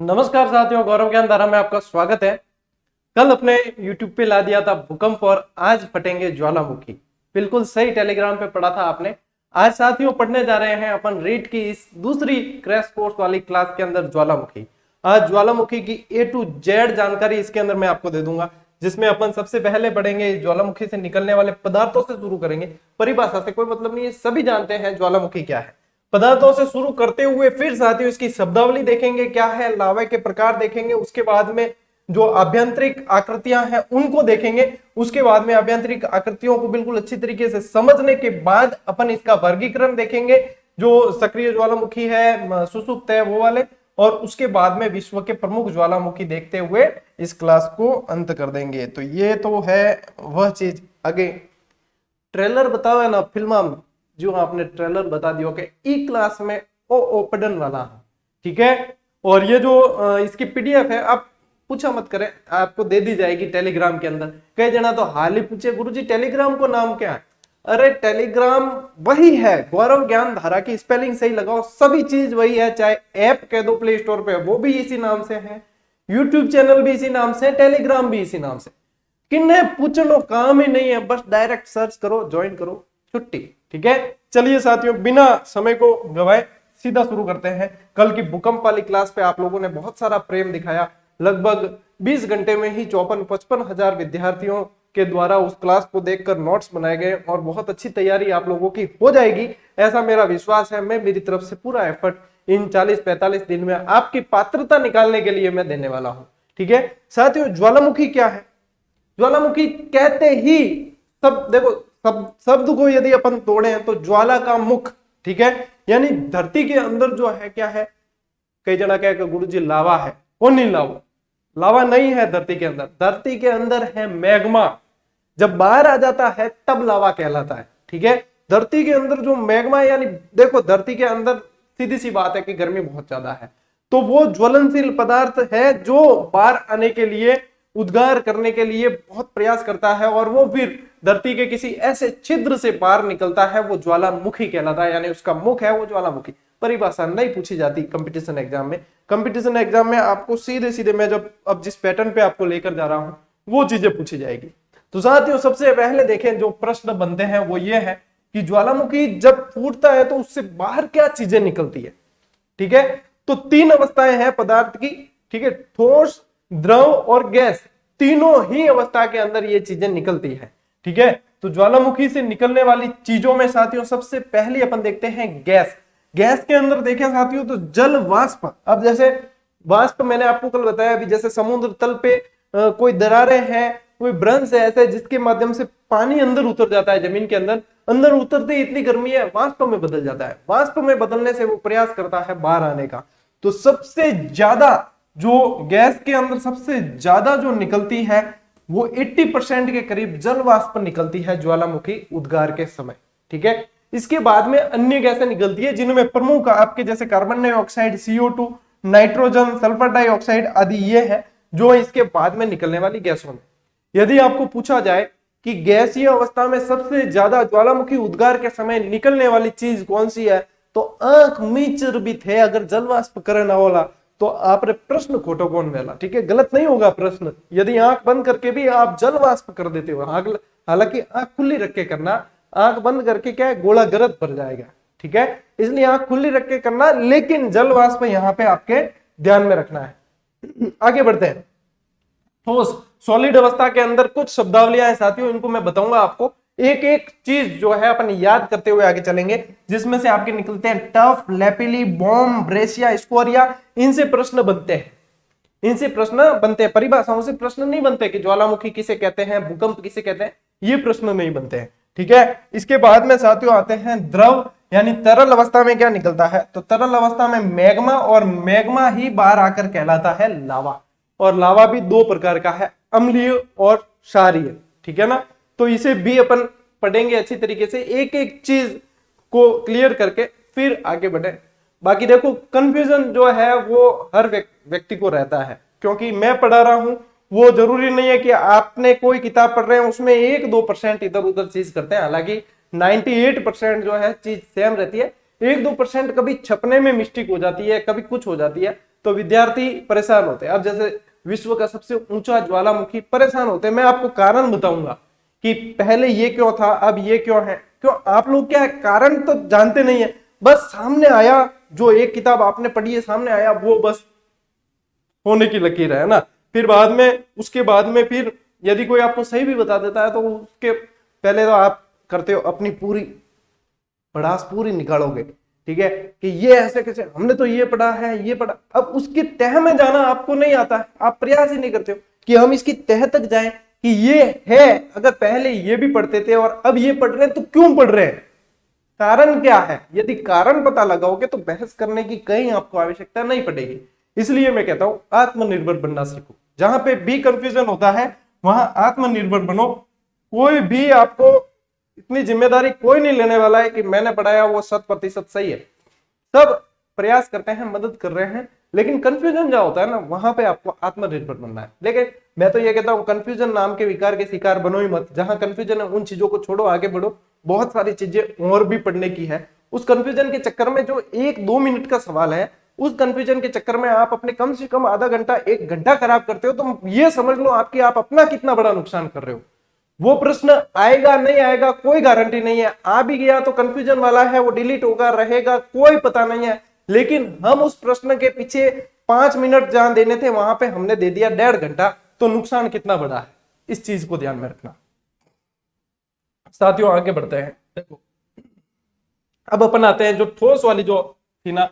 नमस्कार साथियों, गौरव ज्ञान धारा में आपका स्वागत है। कल अपने YouTube पे ला दिया था भूकंप और आज फटेंगे ज्वालामुखी। बिल्कुल सही टेलीग्राम पे पढ़ा था आपने। आज साथियों पढ़ने जा रहे हैं अपन रीट की इस दूसरी क्रैश कोर्स वाली क्लास के अंदर ज्वालामुखी। आज ज्वालामुखी की A to Z जानकारी इसके अंदर मैं आपको दे दूंगा, जिसमें अपन सबसे पहले पढ़ेंगे ज्वालामुखी से निकलने वाले पदार्थों से शुरू करेंगे। परिभाषा से कोई मतलब नहीं है, सभी जानते हैं ज्वालामुखी क्या है। पदार्थों से शुरू करते हुए फिर साथियों इसकी शब्दावली देखेंगे, क्या है, लावा के प्रकार देखेंगे, उसके बाद में जो आभ्यंतरिक आकृतियां हैं उनको देखेंगे। उसके बाद में आभ्यंतरिक आकृतियों को बिल्कुल अच्छी तरीके से समझने के बाद अपन इसका वर्गीकरण देखेंगे, जो सक्रिय ज्वालामुखी है, सुषुप्त है, वो वाले। और उसके बाद में विश्व के प्रमुख ज्वालामुखी देखते हुए इस क्लास को अंत कर देंगे। तो ये तो है वह चीज। आगे ट्रेलर बताओ है ना फिल्म, जो आपने ट्रेलर बता दिया कि ई क्लास में ओ ओपन वाला है, ठीक है। और ये जो इसकी पीडीएफ है, आप पूछा मत करें, आपको दे दी जाएगी टेलीग्राम के अंदर। कई जना तो हाल ही पूछे, गुरुजी टेलीग्राम को नाम क्या है? अरे टेलीग्राम वही है, गौरव ज्ञान धारा की स्पेलिंग सही लगाओ, सभी चीज वही है। चाहे ऐप कह दो प्ले स्टोर पे, वो भी इसी नाम से है, यूट्यूब चैनल भी इसी नाम से, टेलीग्राम भी इसी नाम से। किन्ने पूछ लो, काम ही नहीं है, बस डायरेक्ट सर्च करो, ज्वाइन करो, छुट्टी। ठीक है, चलिए साथियों बिना समय को गवाए सीधा शुरू करते हैं। कल की भूकंप वाली क्लास पे आप लोगों ने बहुत सारा प्रेम दिखाया। लगभग 20 घंटे में ही 54-55 हजार विद्यार्थियों के द्वारा उस क्लास को देखकर नोट्स बनाए गए और बहुत अच्छी तैयारी आप लोगों की हो जाएगी, ऐसा मेरा विश्वास है। मैं मेरी तरफ से पूरा एफर्ट इन 40-45 दिन में आपकी पात्रता निकालने के लिए मैं देने वाला हूं। ठीक है साथियों, ज्वालामुखी क्या है? ज्वालामुखी कहते ही सब देखो, सब शब्द को यदि अपन तोड़े तो ज्वाला का मुख, ठीक है, यानी धरती के अंदर जो है क्या है। कई जना कहे गुरुजी लावा है, कौन नहीं लावा? लावा नहीं है धरती के अंदर, धरती के अंदर है मैग्मा। जब बाहर आ जाता है तब लावा कहलाता है। ठीक है, धरती के अंदर जो मैग्मा, यानी देखो धरती के अंदर सीधी सी बात है कि गर्मी बहुत ज्यादा है, तो वो ज्वलनशील पदार्थ है जो बाहर आने के लिए, उद्गार करने के लिए बहुत प्रयास करता है और वो फिर धरती के किसी ऐसे छिद्र से बाहर निकलता है, वो ज्वालामुखी कहलाता है, यानी उसका मुख है वो ज्वालामुखी। परिभाषा नहीं पूछी जाती कंपटीशन एग्जाम में। कंपटीशन एग्जाम में आपको सीधे सीधे मैं जब अब जिस पैटर्न पे आपको लेकर जा रहा हूं वो चीजें पूछी जाएगी। तो साथियों सबसे पहले देखें, जो प्रश्न बनते हैं वो ये है कि ज्वालामुखी जब फूटता है तो उससे बाहर क्या चीजें निकलती है। ठीक है, तो 3 अवस्थाएं हैं पदार्थ की, ठीक है, ठोस, द्रव और गैस, तीनों ही अवस्था के अंदर ये चीजें निकलती है। ठीक है, तो ज्वालामुखी से निकलने वाली चीजों में साथियों सबसे पहले अपन देखते हैं गैस। गैस के अंदर देखें साथियों तो जल वाष्प। अब जैसे वाष्प मैंने आपको कल बताया, अभी जैसे समुद्र तल पे कोई दरारें हैं, कोई ब्रंश है ऐसे जिसके माध्यम से पानी अंदर उतर जाता है, जमीन के अंदर, अंदर उतरते ही इतनी गर्मी है वाष्प में बदल जाता है। वाष्प में बदलने से वो प्रयास करता है बाहर आने का। तो सबसे ज्यादा जो गैस के अंदर सबसे ज्यादा जो निकलती है वो 80% के करीब जल वाष्प निकलती है ज्वालामुखी उद्गार के समय। ठीक है, इसके बाद में अन्य गैसें निकलती है जिनमें प्रमुख आपके जैसे carbon dioxide, CO2, nitrogen, sulphur dioxide आदि ये है जो इसके बाद में निकलने वाली गैसों में। यदि आपको पूछा जाए कि गैसीय अवस्था में सबसे ज्यादा ज्वालामुखी उद्गार के समय निकलने वाली चीज कौन सी है, तो आंख मीचर भी थे अगर जल वाष्प करना वाला तो आपने प्रश्न खोटो कौन वेला। ठीक है, गलत नहीं होगा प्रश्न यदि आंख बंद करके भी आप जल वाष्प कर देते हो। हालांकि आंख खुली रख के करना, आंख बंद करके क्या है गोला गर्द भर जाएगा। ठीक है, इसलिए आंख खुली रख के करना, लेकिन जल वाष्प यहाँ पे आपके ध्यान में रखना है। आगे बढ़ते हैं। ठोस सॉलिड अवस्था के अंदर कुछ शब्दावलियां हैं साथियों, इनको मैं बताऊंगा आपको। एक एक चीज जो है अपन याद करते हुए आगे चलेंगे, जिसमें से आपके निकलते हैं टफ, लैपिली, बॉम, ब्रेसिया, स्कोरिया। इनसे प्रश्न बनते हैं, इनसे प्रश्न बनते हैं। परिभाषाओं से प्रश्न नहीं बनते कि ज्वालामुखी किसे कहते हैं, भूकंप किसे कहते हैं, ये प्रश्न नहीं बनते हैं। ठीक है, इसके बाद में साथियों आते हैं द्रव, यानी तरल अवस्था में क्या निकलता है, तो तरल अवस्था में मैग्मा, और मैग्मा ही बाहर आकर कहलाता है लावा। और लावा भी 2 प्रकार का है, अम्लीय और क्षारीय। ठीक है ना, तो इसे भी अपन पढ़ेंगे अच्छी तरीके से, एक एक चीज को क्लियर करके फिर आगे बढ़े। बाकी देखो कंफ्यूजन जो है वो हर व्यक्ति को रहता है, क्योंकि मैं पढ़ा रहा हूं, वो जरूरी नहीं है कि आपने कोई किताब पढ़ रहे हैं उसमें 1-2% इधर उधर चीज करते हैं। हालांकि 98% जो है चीज सेम रहती है, 1-2% कभी छपने में मिस्टेक हो जाती है, कभी कुछ हो जाती है, तो विद्यार्थी परेशान होते हैं। अब जैसे विश्व का सबसे ऊंचा ज्वालामुखी परेशान होते हैं। मैं आपको कारण बताऊंगा कि पहले ये क्यों था, अब ये क्यों है। क्यों आप लोग क्या है, कारण तो जानते नहीं है, बस सामने आया, जो एक किताब आपने पढ़ी है सामने आया, वो बस होने की लकीर है ना। फिर बाद में, उसके बाद में फिर यदि कोई आपको सही भी बता देता है तो उसके पहले तो आप करते हो अपनी पूरी भड़ास पूरी निकालोगे, ठीक है, कि ये ऐसे कैसे, हमने तो ये पढ़ा है, ये पढ़ा। अब उसकी तह में जाना आपको नहीं आता है, आप प्रयास ही नहीं करते हो कि हम इसकी तह तक जाएं कि ये है। अगर पहले ये भी पढ़ते थे और अब ये पढ़ रहे हैं तो क्यों पढ़ रहे हैं, कारण क्या है। यदि कारण पता लगाओगे तो बहस करने की कहीं आपको आवश्यकता नहीं पड़ेगी। इसलिए मैं कहता हूं आत्मनिर्भर बनना सीखो। जहां पे भी कंफ्यूजन होता है वहां आत्मनिर्भर बनो। कोई भी आपको इतनी जिम्मेदारी कोई नहीं लेने वाला है कि मैंने पढ़ाया वो 100% सही है। सब प्रयास करते हैं, मदद कर रहे हैं, लेकिन कंफ्यूजन जहां होता है ना वहां पे आपको आत्मनिर्भर बनना है। लेकिन मैं तो ये कहता हूं कंफ्यूजन नाम के विकार के शिकार बनो ही मत। जहां कंफ्यूजन है उन चीजों को छोड़ो, आगे बढ़ो। बहुत सारी चीजें और भी पढ़ने की है। उस कंफ्यूजन के चक्कर में जो 1-2 मिनट का सवाल है, उस कंफ्यूजन के चक्कर में आप अपने कम से कम आधा घंटा 1 घंटा खराब करते हो, तो ये समझ लो आपकी आप अपना कितना बड़ा नुकसान कर रहे हो। वो प्रश्न आएगा नहीं आएगा कोई गारंटी नहीं है, आ भी गया तो कंफ्यूजन वाला है, वो डिलीट होगा रहेगा कोई पता नहीं है। लेकिन हम उस प्रश्न के पीछे 5 मिनट जहां देने थे वहां पे हमने दे दिया 1.5 घंटा, तो नुकसान कितना बड़ा है, इस चीज को ध्यान में रखना। साथियों आगे बढ़ते हैं। देखो अब अपन आते हैं जो ठोस वाली जो थी ना,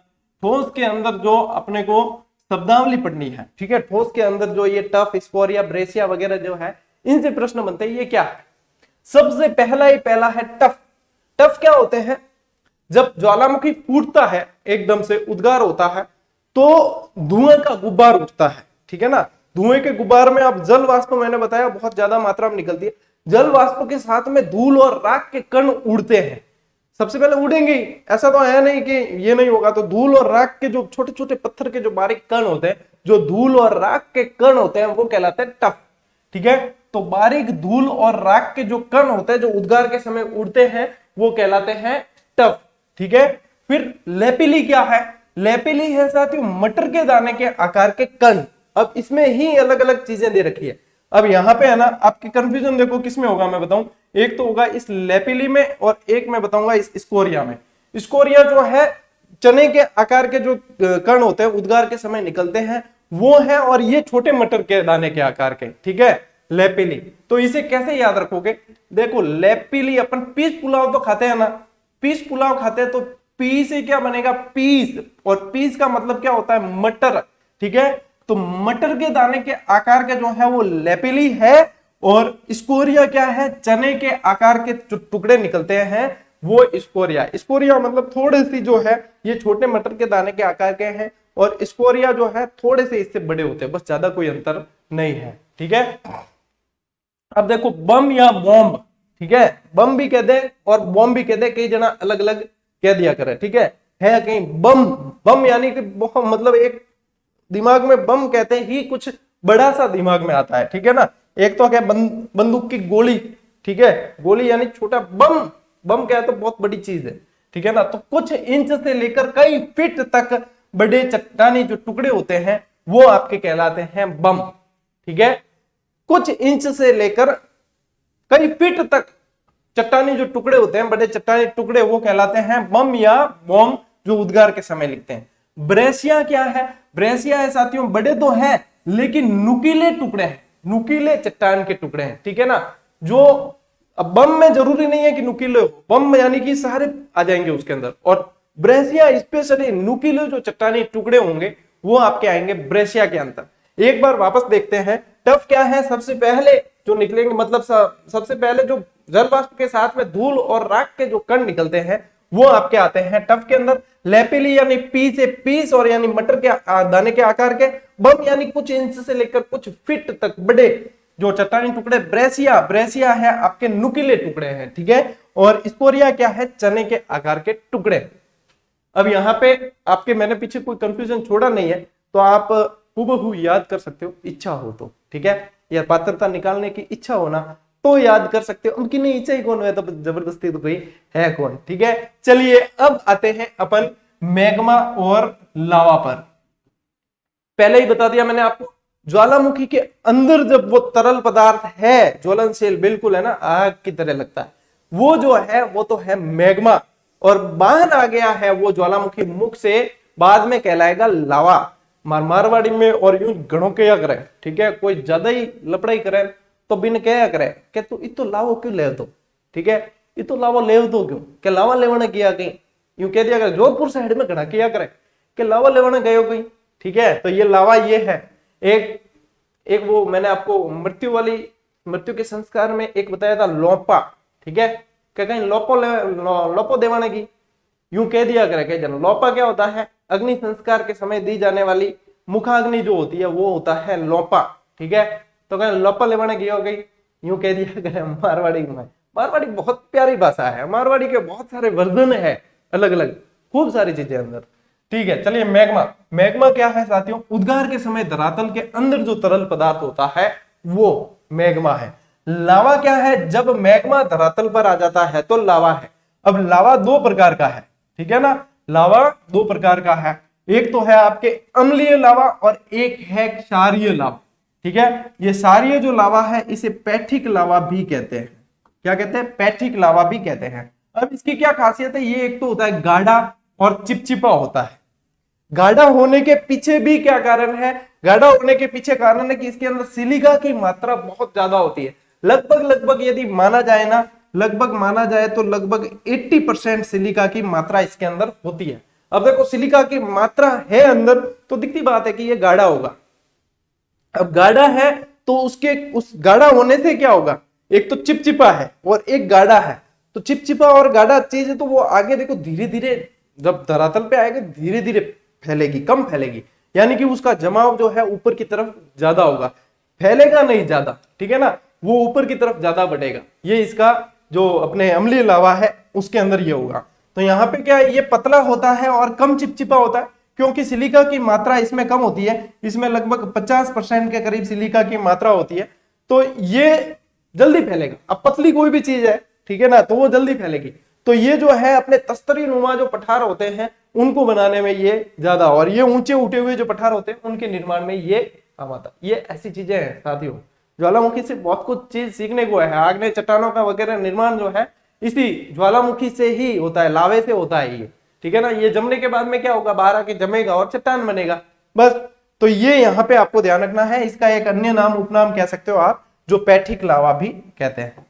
ठोस के अंदर जो अपने को शब्दावली पढ़नी है, ठीक है। ठोस के अंदर जो ये टफ, स्कोरिया, ब्रेसिया वगैरह जो है, इनसे प्रश्न बनते हैं। ये क्या है, सबसे पहला है टफ। टफ क्या होते हैं, जब ज्वालामुखी फूटता है एकदम से उद्गार होता है तो धुएं का गुब्बार उठता है, ठीक है ना। धुएं के गुब्बार में अब जल वाष्प, मैंने बताया बहुत ज्यादा मात्रा में निकलती है। जल वाष्प के साथ में धूल और राख के कण उड़ते हैं, सबसे पहले उड़ेंगे। ऐसा तो है नहीं कि ये नहीं होगा। तो धूल और राख के जो छोटे छोटे पत्थर के जो बारीक कण होते हैं, जो धूल और राख के कण होते हैं, वो कहलाते हैं टफ, ठीक है। तो बारीक धूल और राख के जो कण होते हैं जो उद्गार के समय उड़ते हैं वो कहलाते हैं टफ, ठीक है। फिर लेपिली क्या है, लेपिली है साथियों मटर के दाने के आकार के कण। अब इसमें ही अलग अलग चीजें दे रखी है। अब यहाँ पे है ना आपके कंफ्यूजन देखो किसमें होगा, मैं बताऊं। एक तो होगा इस लेपिली में और एक मैं बताऊंगा इस स्कोरिया में। स्कोरिया जो है चने के आकार के जो कण होते हैं उद्गार के समय निकलते हैं वो है, और ये छोटे मटर के दाने के आकार के, ठीक है, लेपिली। तो इसे कैसे याद रखोगे, देखो लेपिली अपन पीस पुलाव तो खाते हैं ना, पीस पुलाव खाते हैं तो पी से क्या बनेगा, पीस, और पीस का मतलब क्या होता है, मटर, ठीक है। तो मटर के दाने के आकार के जो है वो लेपिली है, और स्कोरिया क्या है, चने के आकार के जो टुकड़े निकलते हैं वो स्कोरिया। स्कोरिया मतलब थोड़े सी जो है ये छोटे मटर के दाने के आकार के हैं, और स्कोरिया जो है थोड़े से इससे बड़े होते हैं, बस ज्यादा कोई अंतर नहीं है, ठीक है। अब देखो बम या बॉम्ब, ठीक है, बम भी कह दे और बॉम्ब भी कह दे, कई जना अलग अलग कह दिया करे, ठीक है कहीं बम। बम यानी कि मतलब एक दिमाग में बम कहते ही कुछ बड़ा सा दिमाग में आता है, ठीक है ना। एक तो क्या बंदूक की गोली, ठीक है, गोली यानी छोटा, बम, बम क्या है तो बहुत बड़ी चीज है, ठीक है ना। तो कुछ इंच से लेकर कई फीट तक बड़े चट्टानी जो टुकड़े होते हैं वो आपके कहलाते हैं बम, ठीक है। कुछ इंच से लेकर कई फीट तक चट्टानी जो टुकड़े होते हैं, बड़े चट्टानी टुकड़े, वो कहलाते हैं बम या बॉम्ब, जो उद्गार के समय लिखते हैं। ब्रेसिया क्या है, ब्रेसिया है साथियों बड़े तो है लेकिन नुकीले टुकड़े हैं, नुकीले चट्टान के टुकड़े हैं, ठीक है ना। जो अब बम में जरूरी नहीं है कि नुकीले हो, बम यानी कि सारे आ जाएंगे उसके अंदर, और ब्रेसिया स्पेशली नुकीले जो चट्टानी टुकड़े होंगे वो आपके आएंगे ब्रेसिया के अंदर। एक बार वापस देखते हैं, टफ क्या है, सबसे पहले जो निकलेंगे, मतलब सबसे पहले जो जल वाष्प के साथ में धूल और राख के जो कण निकलते हैं वो आपके आते हैं टफ के अंदर। लेपिली यानी पी से पीस, और यानी मटर के दाने के आकार के। बम यानी कुछ इंच से लेकर कुछ फीट तक बड़े जो चट्टानी टुकड़े। ब्रेसिया, ब्रेसिया है आपके नुकीले टुकड़े हैं, ठीक है। और स्कोरिया क्या है, चने के आकार के टुकड़े। अब यहाँ पे आपके मैंने पीछे कोई कंफ्यूजन छोड़ा नहीं है, तो आप हूबहू याद कर सकते हो, इच्छा हो तो, ठीक है, या पात्रता निकालने की इच्छा होना तो याद कर सकते हो। उनकी नहीं इच्छा ही कौन है, तो जबरदस्ती तो कोई है कौन, ठीक है। चलिए अब आते हैं अपन मैग्मा और लावा पर। पहले ही बता दिया मैंने आपको, ज्वालामुखी के अंदर जब वो तरल पदार्थ है ज्वलनशील बिल्कुल है ना, आग की तरह लगता है, वो जो है वो तो है मैग्मा, और बाहर आ गया है वो ज्वालामुखी मुख से, बाद में कहलाएगा लावा। मारवाड़ी में और यूं घणों के करे, ठीक है, कोई ज्यादा ही लपड़ाई करे तो बिन क्या करे कि तू इतो लावो क्यों ले दो, ठीक है, इतो लावो ले दो क्यों, के लावा लेवाने किया कहीं, यूं कह दिया कर, जोधपुर साइड में घना किया करे कि लावा लेवाने गयो कहीं, ठीक है। तो ये लावा ये है। एक वो मैंने आपको मृत्यु के संस्कार में एक बताया था लोपा, ठीक है, कि कहीं लोपो देवाने की, यूं कह दिया करे कि जन लोपा क्या होता है, अग्नि संस्कार के समय दी जाने वाली मुखाग्नि जो होती है वो होता है लोपा, ठीक है। तो कहीं लोपा लेवाने की हो गई, यूं कह दिया करे मारवाड़ी में। मारवाड़ी बहुत प्यारी भाषा है, मारवाड़ी के बहुत सारे वर्जन है, अलग अलग खूब सारी चीजें अंदर, ठीक है। चलिए मैग्मा क्या है साथियों, उद्गार के समय धरातल के अंदर जो तरल पदार्थ होता है वो मैग्मा है। लावा क्या है, जब मैग्मा धरातल पर आ जाता है तो लावा है। अब लावा दो प्रकार का है, ठीक है ना, लावा दो प्रकार का है, एक तो है आपके अम्लीय लावा और एक है क्षारीय लावा, ठीक है। ये क्षारीय जो लावा है इसे पैठिक लावा भी कहते हैं। क्या कहते हैं, पैठिक लावा भी कहते हैं। अब इसकी क्या खासियत है, ये एक तो होता है गाढ़ा और चिपचिपा होता है। गाढ़ा होने के पीछे भी क्या कारण है, गाढ़ा होने के पीछे कारण है कि इसके अंदर सिलिका की मात्रा बहुत ज्यादा होती है। लगभग यदि माना जाए ना, लगभग माना जाए तो लगभग 80% सिलिका की मात्रा इसके अंदर होती है। अब देखो सिलिका की मात्रा है अंदर तो दिखती बात है कि ये गाढ़ा होगा। अब गाढ़ा है तो उसके उस गाढ़ा होने से क्या होगा, एक तो चिपचिपा है और एक गाढ़ा है, तो चिपचिपा और गाढ़ा चीज है तो वो आगे देखो धीरे धीरे जब धरातल पे आएगा धीरे धीरे फैलेगी, कम फैलेगी, यानी कि उसका जमाव जो है ऊपर की तरफ ज्यादा होगा, फैलेगा नहीं ज्यादा, ठीक है ना, वो ऊपर की तरफ ज्यादा बढ़ेगा। ये इसका जो अपने अम्लीय लावा है उसके अंदर ये होगा। तो यहाँ पे क्या है, ये पतला होता है और कम चिपचिपा होता है क्योंकि सिलिका की मात्रा इसमें कम होती है, इसमें लगभग 50% के करीब सिलिका की मात्रा होती है, तो ये जल्दी फैलेगा। अब पतली कोई भी चीज है, ठीक है ना, तो वो जल्दी फैलेगी। तो ये जो है अपने तस्तरी नुमा जो पठार होते हैं उनको बनाने में ये ज्यादा, और ये ऊंचे उठे हुए जो पठार होते हैं उनके निर्माण में ये काम आता है। ये ऐसी चीजें हैं साथियों, ज्वालामुखी से बहुत कुछ चीज सीखने को है। आग्नेय चट्टानों का वगैरह निर्माण जो है इसी ज्वालामुखी से ही होता है, लावे से होता है ये, ठीक है ना। ये जमने के बाद में क्या होगा, बाहर आके जमेगा और चट्टान बनेगा, बस। तो ये यहाँ पे आपको ध्यान रखना है। इसका एक अन्य नाम उपनाम कह सकते हो आप, जो पैठिक लावा भी कहते हैं।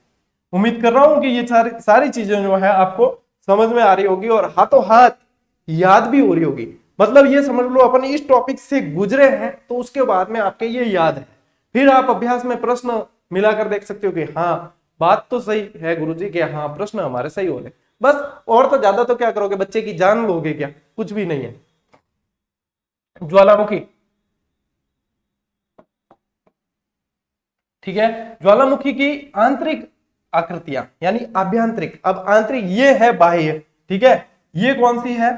उम्मीद कर रहा हूं कि ये सारी चीजें जो है आपको समझ में आ रही होगी और हाथों हाथ याद भी हो रही होगी। मतलब ये समझ लो अपन इस टॉपिक से गुजरे हैं तो उसके बाद में आपके ये याद है, फिर आप अभ्यास में प्रश्न मिलाकर देख सकते हो कि हाँ बात तो सही है गुरुजी के, हाँ प्रश्न हमारे सही हो रहे, बस। और तो ज्यादा तो क्या करोगे, बच्चे की जान लोगे क्या, कुछ भी नहीं है। ज्वालामुखी, ठीक है, ज्वालामुखी की आंतरिक आकृतियां यानी आभ्यंतरिक। अब आंतरिक ये है बाह्य, ठीक है, ये कौन सी है,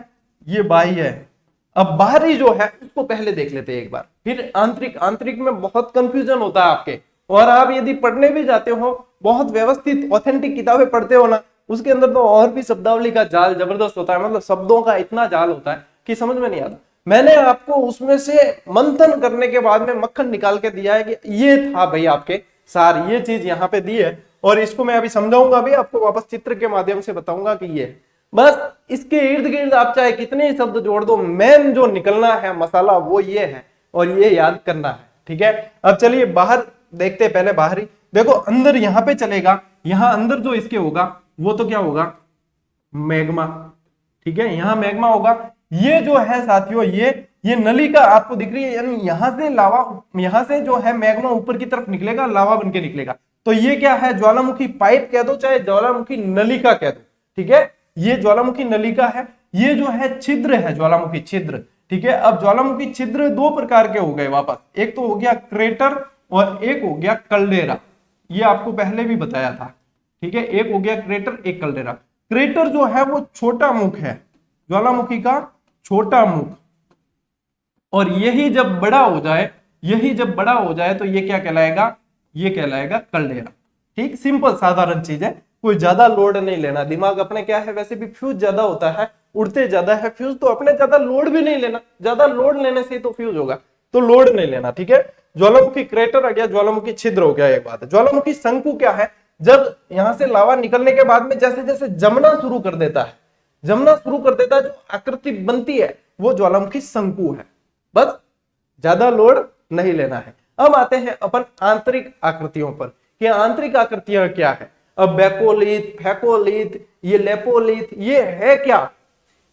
ये बाह्य है। अब बाहरी जो है उसको पहले देख लेते हैं एक बार, फिर आंतरिक। आंतरिक में बहुत कंफ्यूजन होता है आपके, और आप यदि पढ़ने भी जाते हो, बहुत व्यवस्थित ऑथेंटिक किताबें पढ़ते हो ना, उसके अंदर तो और भी शब्दावली का जाल जबरदस्त होता है। मतलब शब्दों का इतना जाल होता है कि समझ में नहीं आता। मैंने आपको उसमें से मंथन करने के बाद में मक्खन निकाल के दिया है कि ये था भाई आपके सार, ये चीज यहाँ पे दी है, और इसको मैं अभी समझाऊंगा भी आपको, वापस चित्र के माध्यम से बताऊंगा कि ये बस। इसके इर्द गिर्द आप चाहे कितने ही शब्द जोड़ दो, मेन जो निकलना है मसाला वो ये है, और ये याद करना है, ठीक है। अब चलिए बाहर देखते हैं, पहले बाहरी देखो। अंदर यहाँ पे चलेगा, यहाँ अंदर जो इसके होगा वो तो क्या होगा, मैग्मा, ठीक है, यहाँ मैग्मा होगा। ये जो है साथियों, ये नलिका आपको दिख रही है, यानी यहां से लावा, यहां से जो है मैग्मा ऊपर की तरफ निकलेगा, लावा बन के निकलेगा। तो ये क्या है, ज्वालामुखी पाइप कह दो चाहे ज्वालामुखी नलिका कह दो, ठीक है, ये ज्वालामुखी नलिका है। ये जो है छिद्र है, ज्वालामुखी छिद्र, ठीक है। अब ज्वालामुखी छिद्र दो प्रकार के हो गए वापस, एक तो हो गया क्रेटर और एक हो गया कल्डेरा। ये आपको पहले भी बताया था, ठीक है, एक हो गया क्रेटर, एक कल्डेरा। क्रेटर जो है वो छोटा मुख है, ज्वालामुखी का छोटा मुख, और यही जब बड़ा हो जाए, यही जब बड़ा हो जाए तो ये क्या कहलाएगा, ये कहलाएगा कल्डेरा। ठीक, सिंपल साधारण चीज है, कोई ज्यादा लोड नहीं लेना। दिमाग अपने क्या है, वैसे भी फ्यूज ज्यादा होता है, उड़ते ज्यादा है फ्यूज, तो अपने ज्यादा लोड भी नहीं लेना, ज्यादा लोड लेने से तो फ्यूज होगा। तो लोड नहीं लेना, ठीक है। ज्वालामुखी क्रेटर आ गया, ज्वालामुखी छिद्र हो गया, एक बात है। ज्वालामुखी शंकु क्या है, जब यहां से लावा निकलने के बाद में जैसे जैसे जमना शुरू कर देता है, जमना शुरू कर देता है, जो आकृति बनती है वो ज्वालामुखी शंकु है। बस ज्यादा लोड नहीं लेना है। अब आते हैं अपन आंतरिक आकृतियों पर कि आंतरिक आकृतियां क्या है। अब बैकोलिथ, फैकोलिथ, ये लेपोलिथ, ये है क्या,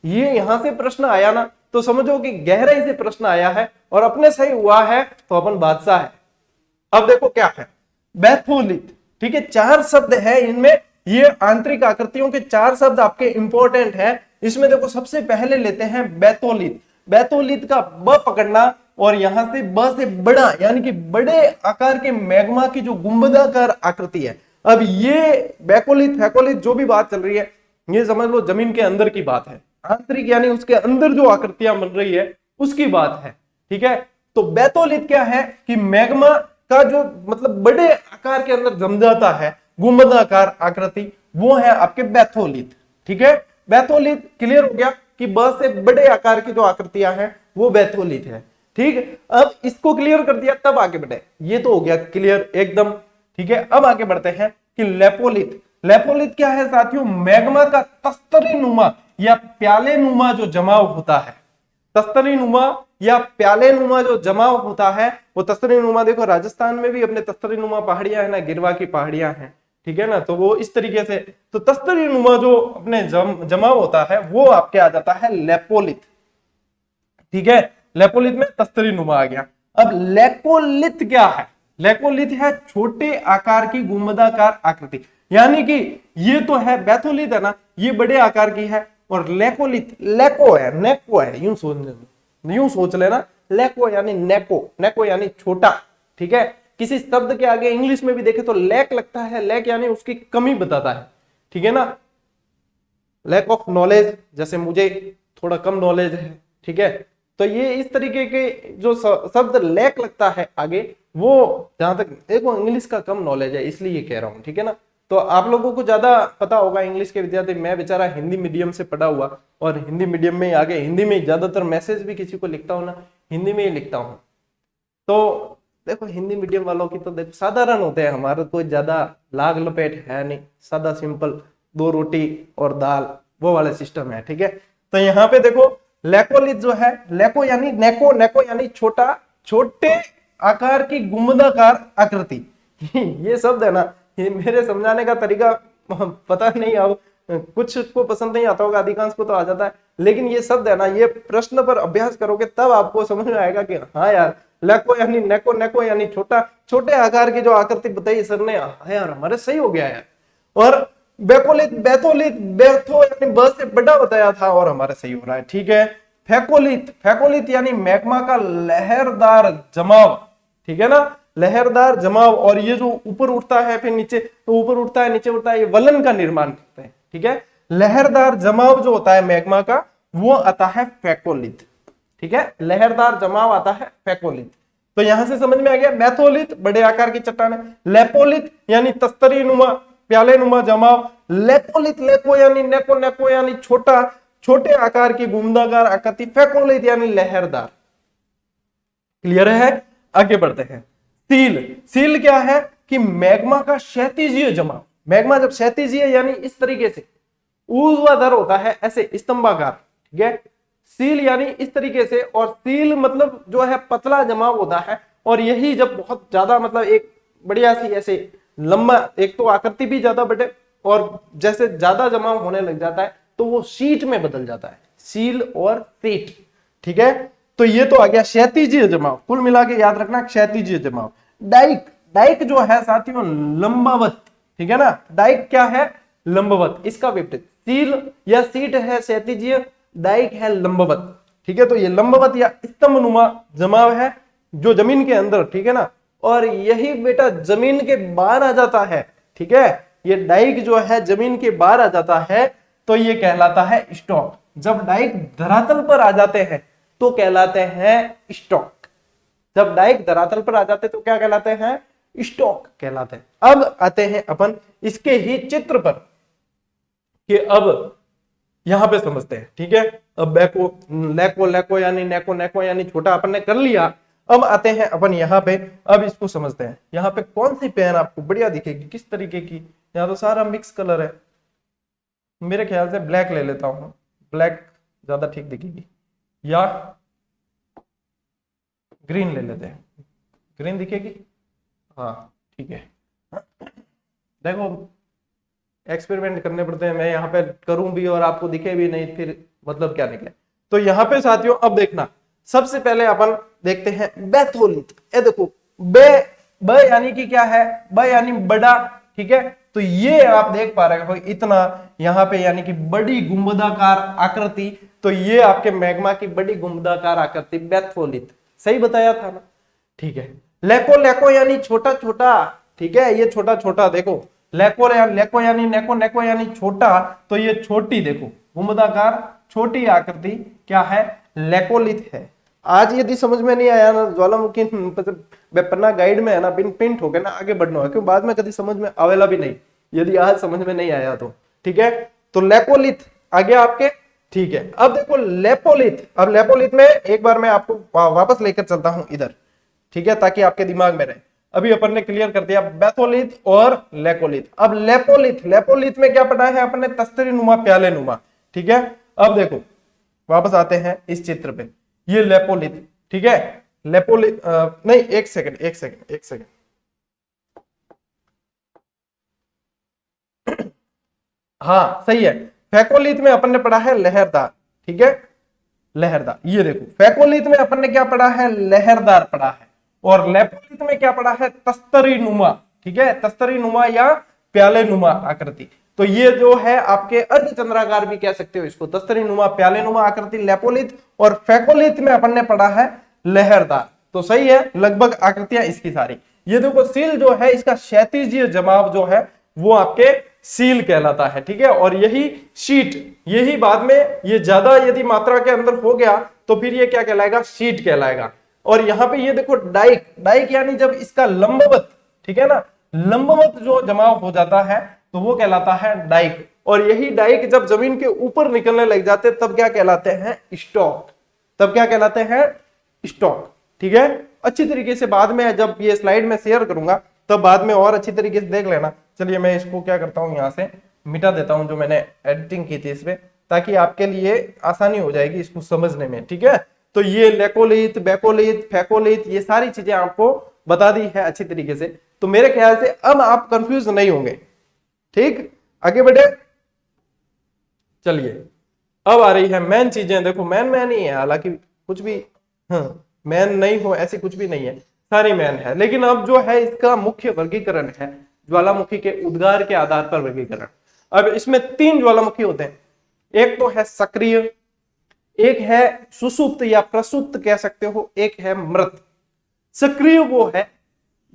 ये यहां से प्रश्न आया ना तो समझो कि गहराई से प्रश्न आया है और अपने सही हुआ है तो अपन बादशाह है। अब देखो क्या है, बैथोलिथ, ठीक है, 4 शब्द है इनमें, ये आंतरिक आकृतियों के 4 शब्द आपके इंपॉर्टेंट है। इसमें देखो सबसे पहले लेते हैं बैथोलिथ। बैथोलिथ का ब पकड़ना और यहां से ब से बड़ा यानी कि बड़े आकार के मैग्मा की जो गुंबदाकार आकृति है। अब ये बैकोलिथ फैकोलिथ जो भी बात चल रही है ये समझ लो जमीन के अंदर की बात है, आंतरिक यानी उसके अंदर जो आकृतियां बन रही है उसकी बात है, ठीक है। तो बैथोलिथ क्या है कि मैग्मा का जो मतलब बड़े आकार के अंदर जम जाता है गुंबदाकार आकृति, वो है आपके बैथोलिथ, ठीक है। बैथोलिथ क्लियर हो गया कि ब से बड़े आकार की जो आकृतियां हैं वो बैथोलिथ है, ठीक। अब इसको क्लियर कर दिया तब आगे बढ़े, ये तो हो गया क्लियर एकदम, ठीक है। अब आगे बढ़ते हैं कि लेपोलिथ। लेपोलिथ क्या है साथियों, मैग्मा का तस्तरी नुमा या प्याले नुमा जो जमाव होता है, तस्तरी नुमा या प्याले नुमा जो जमाव होता है वो तस्तरी नुमा, देखो राजस्थान में भी अपने तस्तरी नुमा पहाड़ियां है ना, गिरवा की पहाड़ियां हैं, ठीक है ना, तो वो इस तरीके से, तो तस्तरी नुमा जो अपने जमाव होता है वो आपके आ जाता है लेपोलिथ, ठीक है। लेपोलिथ में तस्तरी नुमा आ गया। अब लेकोलिथ क्या है, लेकोलिथ है छोटे आकार की गुंबदाकार आकृति, यानी कि ये तो है बैथोलिथ है ना, ये बड़े आकार की है, और लेकोलिथ लेको है, नेको है, यूं सोच लेना, लेको यानी नेको, नेको यानी छोटा, ठीक है। किसी शब्द के आगे इंग्लिश में भी देखे तो लैक लगता है, लैक यानी उसकी कमी बताता है, ठीक है ना, लैक ऑफ नॉलेज, जैसे मुझे थोड़ा कम नॉलेज है, ठीक है। तो ये इस तरीके के जो शब्द लैक लगता है आगे, वो जहां तक देखो इंग्लिश का कम नॉलेज है इसलिए ये कह रहा हूं, ठीक है ना। तो आप लोगों को ज्यादा पता होगा इंग्लिश के विद्यार्थी, मैं बेचारा हिंदी मीडियम से पढ़ा हुआ और हिंदी मीडियम में आगे हिंदी में ज्यादातर मैसेज भी किसी को लिखता हूं ना हिंदी में ही लिखता हूं। तो देखो हिंदी मीडियम वालों की तो देखो साधारण होते हैं, हमारा कोई ज्यादा लाग लपेट है नहीं, सादा सिंपल 2 रोटी और दाल वो वाले सिस्टम है, ठीक है। तो यहाँ पे देखो लेकोलिथ जो है, लेको यानी नेको, नेको यानी छोटा, छोटे आकार की गुंबदाकार आकृति ये शब्द है ना, ये मेरे समझाने का तरीका पता नहीं, अब कुछ को पसंद नहीं आता होगा, अधिकांश को तो आ जाता है, लेकिन ये शब्द है ना, ये प्रश्न पर अभ्यास करोगे तब आपको समझ में आएगा कि हाँ यार, लेको यानी नेको, नेको यानी छोटा, छोटे आकार की जो आकृति बताई सर ने, हाँ यार हमारे सही हो गया यार। और बैकोलिथ, बैथोलिथ, बैथो यानी ब से बड़ा बताया था और हमारे सही हो रहा है, ठीक है। फैकोलिथ, फैकोलिथ यानी मैग्मा का लहरदार जमाव, ठीक है ना, लहरदार जमाव, और ये जो ऊपर उठता है फिर नीचे, तो ऊपर उठता है नीचे उठता है, ये वलन का निर्माण करते हैं, ठीक है। लहरदार जमाव जो होता है मैग्मा का वो आता है फैकोलिथ, ठीक है, लहरदार जमाव आता है फैकोलिथ। तो यहां से समझ में आ गया, बैथोलिथ बड़े आकार की चट्टान है, लेपोलिथ यानी तस्तरी नुमा प्याले नुमा जमाव, लेपोलिथ लेको यानी नेको, नेको यानी छोटा, छोटे आकार की गुंबदाकार आकृति, फैकोलिथ यानी लहरदार। क्लियर है, आगे बढ़ते हैं। सील, सील क्या है कि मैग्मा का क्षैतिजीय जमाव, मैग्मा जब क्षैतिजीय यानी इस तरीके से ऊर्ध्वाधर होता है ऐसे स्तंभाकार, ठीक है, सील यानी इस तरीके से, और सील मतलब जो है पतला जमाव होता है, और यही जब बहुत ज्यादा मतलब एक बढ़िया सी ऐसे लंबा, एक तो आकृति भी ज्यादा बड़े और जैसे ज्यादा जमाव होने लग जाता है तो वो शीट में बदल जाता है, सील और सीट, ठीक है। तो ये तो आ गया क्षैतिजीय जमाव, कुल मिला के याद रखना क्षैतिजीय जमाव। डाइक, डाइक जो है साथियों लंबावत, ठीक है ना, डाइक क्या है लंबवत, इसका विपरीत सील या सीट है क्षैतिजीय, डाइक है लंबवत, ठीक है। तो ये लंबवत या स्तंभनुमा जमाव है जो जमीन के अंदर, ठीक है ना, और यही बेटा जमीन के बाहर आ जाता है, ठीक है, ये डाइक जो है जमीन के बाहर आ जाता है तो ये कहलाता है स्टॉक। जब डाइक धरातल पर आ जाते हैं तो कहलाते हैं स्टॉक, जब डाइक धरातल पर आ जाते हैं तो क्या कहलाते हैं, स्टॉक कहलाते हैं। अब आते हैं अपन इसके ही चित्र पर कि अब यहां पे समझते हैं, ठीक है। अब बैको, लेको, लेको यानी नेको, नेको यानी छोटा अपन ने कर लिया। अब आते हैं अपन यहाँ पे, अब इसको समझते हैं। यहाँ पे कौन सी पेन आपको बढ़िया दिखेगी, किस तरीके की? यहाँ तो सारा मिक्स कलर है, मेरे ख्याल से ब्लैक ले लेता हूँ, ब्लैक ज्यादा ठीक दिखेगी, या ग्रीन ले लेते हैं, ग्रीन दिखेगी, हाँ ठीक है। देखो एक्सपेरिमेंट करने पड़ते हैं, मैं यहाँ पे करूं भी और आपको दिखे भी नहीं, फिर मतलब क्या निकले। तो यहाँ पे साथियों अब देखना, सबसे पहले अपन देखते हैं बैथोलिथ। ये देखो ब यानी कि क्या है, ब यानी बड़ा, ठीक है। तो ये आप देख पा रहे हो इतना यहाँ पे, यानी कि बड़ी गुंबदाकार आकृति, तो ये आपके मैग्मा की बड़ी गुंबदाकार आकृति बैथोलिथ, सही बताया था ना, ठीक है। लेको लेको यानी छोटा छोटा, ठीक है, ये छोटा छोटा देखो, लेको लेको यानी नेको नेको यानी छोटा, तो ये छोटी देखो गुंबदाकार छोटी आकृति क्या है, लेकोलिथ है। आज यदि समझ में नहीं आया ना ज्वालामुखी पन्ना गाइड में है ना, पिंट हो गया ना, आगे बढ़ना है, क्योंकि बाद में कभी समझ में आवेला भी नहीं, यदि आज समझ में नहीं आया तो, ठीक है। तो लेकोलिथ आ गया आपके, ठीक है। अब देखो लेपोलिथ, अब लेपोलिथ में एक बार मैं आपको वापस लेकर चलता हूं इधर, ठीक है, ताकि आपके दिमाग में रहे। अभी अपन ने क्लियर कर दिया बैथोलिथ और लेकोलिथ। अब लेपोलिथ, लेपोलिथ में क्या पढ़ा है अपने, तस्तरी नुमा प्याले नुमा, ठीक है। अब देखो वापस आते हैं इस चित्र पे, ये लेपोलिथ, ठीक है। लेपोलिथ नहीं, एक सेकंड, हाँ सही है। फेकोलिथ में अपन ने पढ़ा है लहरदार, ठीक है, लहरदार। ये देखो फेकोलिथ में अपन ने क्या पढ़ा है, लहरदार पढ़ा है, और लेपोलिथ में क्या पढ़ा है, तस्तरी नुमा, ठीक है, तस्तरी नुमा या प्याले नुमा आकृति। तो ये जो है आपके अर्धचंद्राकार भी कह सकते हो इसको, तस्तरी नुमा प्याले नुमा आकृति लेपोलिथ, और फेकोलिथ में अपन ने पढ़ा है लहरदार। तो सही है, लगभग आकृतियां इसकी सारी। ये देखो सील जो है इसका क्षैतिज जमाव जो है वो आपके सील कहलाता है, ठीक है। और यही शीट, यही बाद में ये ज्यादा यदि मात्रा के अंदर हो गया तो फिर ये क्या कहलाएगा, शीट कहलाएगा। और यहाँ पे ये देखो डाइक, डाइक यानी जब इसका लंबवत, ठीक है ना, लंबवत जो जमाव हो जाता है तो वो कहलाता है डाइक। और यही डाइक जब जमीन के ऊपर निकलने लग जाते तब क्या कहलाते हैं, स्टॉक, तब क्या कहलाते हैं, स्टॉक, ठीक है। अच्छी तरीके से बाद में जब ये स्लाइड में शेयर करूंगा तब बाद में और अच्छी तरीके से देख लेना। चलिए मैं इसको क्या करता हूं, यहां से मिटा देता हूं जो मैंने एडिटिंग की थी इसमें, ताकि आपके लिए आसानी हो जाएगी इसको समझने में, ठीक है। तो ये लेकोलिथ, बैकोलिथ, फेकोलिथ, ये सारी चीजें आपको बता दी है अच्छी तरीके से। तो मेरे ख्याल से अब आप कंफ्यूज नहीं होंगे, ठीक। आगे बढ़े, चलिए अब आ रही है मेन चीजें। देखो मेन ही है, हालांकि कुछ भी मेन नहीं हो ऐसी कुछ भी नहीं है, सारी मेन है। लेकिन अब जो है इसका मुख्य वर्गीकरण है ज्वालामुखी के उद्गार के आधार पर वर्गीकरण। अब इसमें 3 ज्वालामुखी होते हैं, एक तो है सक्रिय, एक है सुसुप्त या प्रसुप्त कह सकते हो, एक है मृत। सक्रिय वो है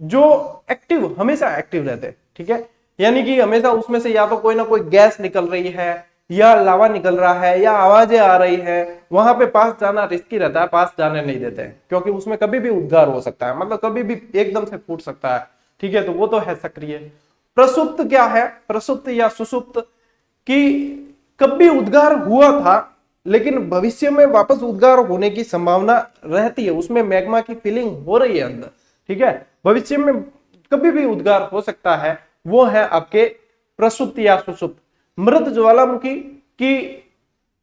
जो एक्टिव, हमेशा एक्टिव रहते हैं, ठीक है, यानी कि हमेशा उसमें से या तो कोई ना कोई गैस निकल रही है, या लावा निकल रहा है, या आवाजें आ रही है, वहां पे पास जाना रिस्की रहता है, पास जाने नहीं देते हैं, क्योंकि उसमें कभी भी उद्गार हो सकता है, मतलब कभी भी एकदम से फूट सकता है, ठीक है। तो वो तो है सक्रिय। प्रसुप्त क्या है, प्रसुप्त या सुसुप्त कि कभी उद्गार हुआ था लेकिन भविष्य में वापस उद्गार होने की संभावना रहती है, उसमें मैग्मा की फीलिंग हो रही है अंदर, ठीक है, भविष्य में कभी भी उद्गार हो सकता है, वो है आपके प्रसुप्त या सुसुप्त। मृत ज्वालामुखी की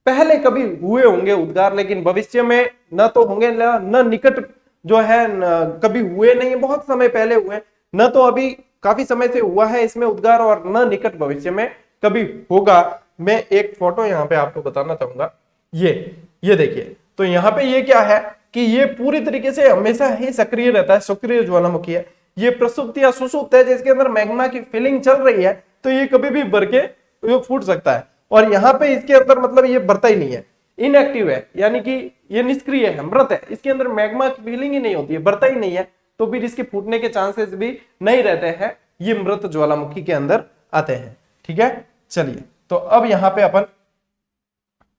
पहले कभी हुए होंगे उद्गार, लेकिन भविष्य में न तो होंगे न निकट जो है कभी हुए नहीं, बहुत समय पहले हुए, न तो अभी काफी समय से हुआ है इसमें उद्गार, और न निकट भविष्य में कभी होगा। मैं एक फोटो यहाँ पे आपको बताना चाहूंगा, ये देखिए। तो यहाँ पे ये क्या है कि ये पूरी तरीके से हमेशा ही सक्रिय रहता है, सक्रिय ज्वालामुखी है। ये प्रसुप्त या सुसुप्त है जिसके अंदर मैग्मा की फीलिंग चल रही है, तो ये कभी भी भर के फूट सकता है। और यहाँ पे इसके अंदर मतलब ये भरता ही नहीं है, इनएक्टिव है, यानी कि ये निष्क्रिय है, मृत है, इसके अंदर मैग्मा की फीलिंग ही नहीं होती है, भरता ही नहीं है, तो फिर इसके फूटने के चांसेस भी नहीं रहते हैं, ये मृत ज्वालामुखी के अंदर आते हैं, ठीक है। चलिए तो अब यहाँ पे अपन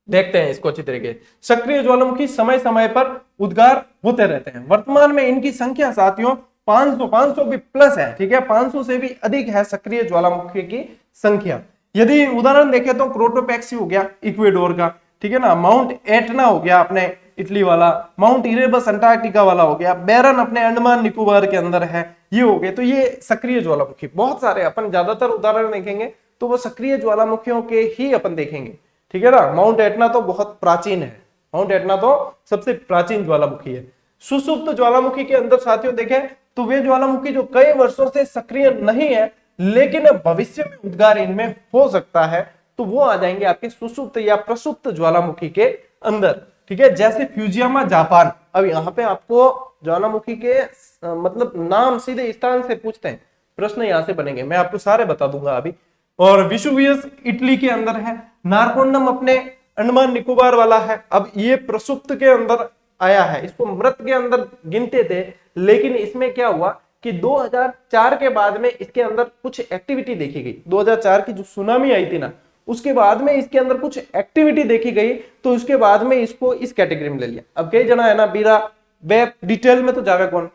देखते हैं इसको अच्छी तरीके। सक्रिय ज्वालामुखी समय समय पर उद्गार होते रहते हैं। वर्तमान में इनकी संख्या साथियों 500 भी प्लस है, ठीक है, 500 से भी अधिक है सक्रिय ज्वालामुखी की संख्या। यदि उदाहरण देखें तो क्रोटोपैक्सी हो गया इक्वेडोर का, ठीक है ना, माउंट एटना हो गया अपने इटली वाला, माउंट इरेबस अंटार्कटिका वाला हो गया, बैरन अपने अंडमान निकोबार के अंदर है, ये हो गए। तो ये सक्रिय ज्वालामुखी बहुत सारे, अपन ज्यादातर उदाहरण देखेंगे तो वो सक्रिय ज्वालामुखियों के ही अपन देखेंगे, ठीक है ना। माउंट एटना तो बहुत प्राचीन है, माउंट एटना तो सबसे प्राचीन ज्वालामुखी है। सुसुप्त ज्वालामुखी के अंदर साथियों देखें तो वे ज्वालामुखी जो कई वर्षों से सक्रिय नहीं है लेकिन भविष्य में उद्गार इनमें हो सकता है, तो वो आ जाएंगे आपके सुसुप्त या प्रसुप्त ज्वालामुखी के अंदर, ठीक है। जैसे फ्यूजियामा जापान। अब यहाँ पे आपको ज्वालामुखी के मतलब नाम सीधे स्थान से पूछते हैं, प्रश्न यहाँ से बनेंगे, मैं आपको सारे बता दूंगा अभी। और विसुवियस इटली के अंदर है, नारकोंडम अपने अंडमान निकोबार वाला है। अब ये प्रसुप्त के अंदर आया है, इसको मृत के अंदर गिनते थे, लेकिन इसमें क्या हुआ कि 2004 के बाद में इसके अंदर कुछ एक्टिविटी देखी गई। 2004 की जो सुनामी आई थी ना, उसके बाद में इसके अंदर कुछ एक्टिविटी देखी गई, तो उसके बाद में इसको इस कैटेगरी में ले लिया। अब कई जना है ना बीरा वे डिटेल में तो जावे कौन